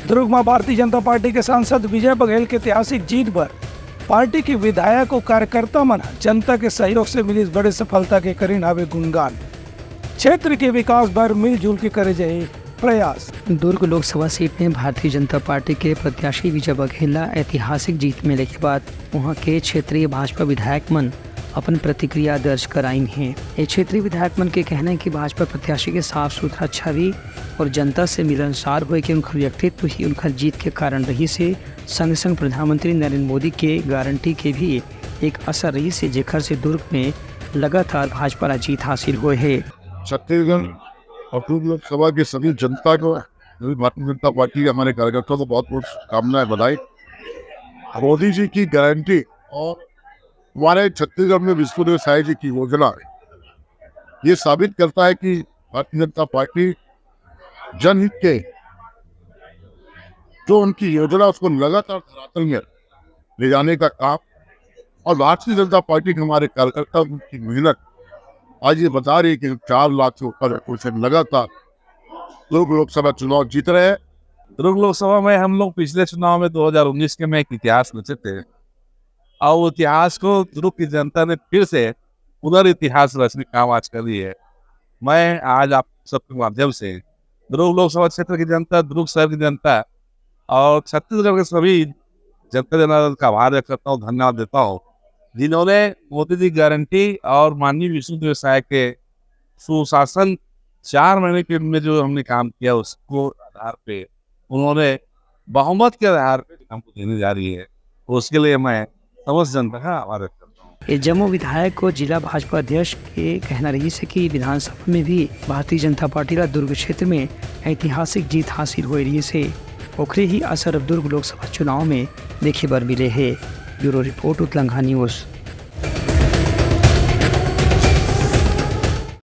दुर्ग में भारतीय जनता पार्टी के सांसद विजय बघेल की ऐतिहासिक जीत पर पार्टी के विधायक और कार्यकर्ता मन जनता के सहयोग से मिली इस बड़े सफलता के करीन आवे गुणगान। क्षेत्र के विकास पर मिलजुल के करे जाए प्रयास। दुर्ग लोकसभा सीट में भारतीय जनता पार्टी के प्रत्याशी विजय बघेल ऐतिहासिक जीत मिले के बाद वहां के क्षेत्रीय भाजपा विधायक मन अपन प्रतिक्रिया दर्ज कराई हैं। ये क्षेत्रीय विधायक मन के कहना है कि भाजपा प्रत्याशी के साफ सुथरा छवि और जनता से मिलनसार हुए कि उनका व्यक्तित्व ही उनका जीत के कारण रही से संग संग प्रधानमंत्री नरेंद्र मोदी के गारंटी के भी एक असर रही से जेकर से दुर्ग में लगातार भाजपा ला जीत हासिल हुए है। छत्तीसगढ़ और दुर्ग लोकसभा की सभी जनता को, भारतीय जनता पार्टी के हमारे कार्यकर्ताओं को बहुत बहुत शुभकामनाएं, बधाई। मोदी जी की गारंटी और हमारे छत्तीसगढ़ में विश्व व्यवसाय जी की योजना ये साबित करता है कि भारतीय जनता पार्टी जनहित के जो उनकी योजना उसको लगातार धरातल में ले जाने का काम, और भारतीय जनता पार्टी के हमारे कार्यकर्ता की मेहनत आज ये बता रही है कि 4 लाख से ऊपर लगातार दुर्ग लोकसभा चुनाव जीत रहे हैं। दुर्ग लोकसभा में हम लोग पिछले चुनाव में 2019 के में एक इतिहास रचे थे और वो इतिहास को दुर्ग की जनता ने फिर से पुनर्इतिहास रचने का काम आज कर रही है। मैं आज आप सबके माध्यम से दुर्ग लोकसभा क्षेत्र की जनता, दुर्ग शहर की जनता और छत्तीसगढ़ के सभी जनता जनार्दन का आभार व्यक्त करता हूँ, धन्यवाद देता हूँ, जिन्होंने मोदी जी गारंटी और माननीय विश्व व्यवसाय के सुशासन 4 महीने के में जो हमने काम किया उसको आधार पे उन्होंने बहुमत के आधार पे हमको देने जा रही है। उसके लिए मैं समस्त जनता का आभार व्यक्त करता हूँ। ये जम्मू विधायक को जिला भाजपा अध्यक्ष के कहना रही है कि विधानसभा में भी भारतीय जनता पार्टी का दुर्ग क्षेत्र में ऐतिहासिक जीत हासिल हो रही से ओखरे ही असर अब दुर्ग लोकसभा चुनाव में देखे बर मिले है। ब्यूरो रिपोर्ट उत्तलंघा न्यूज़।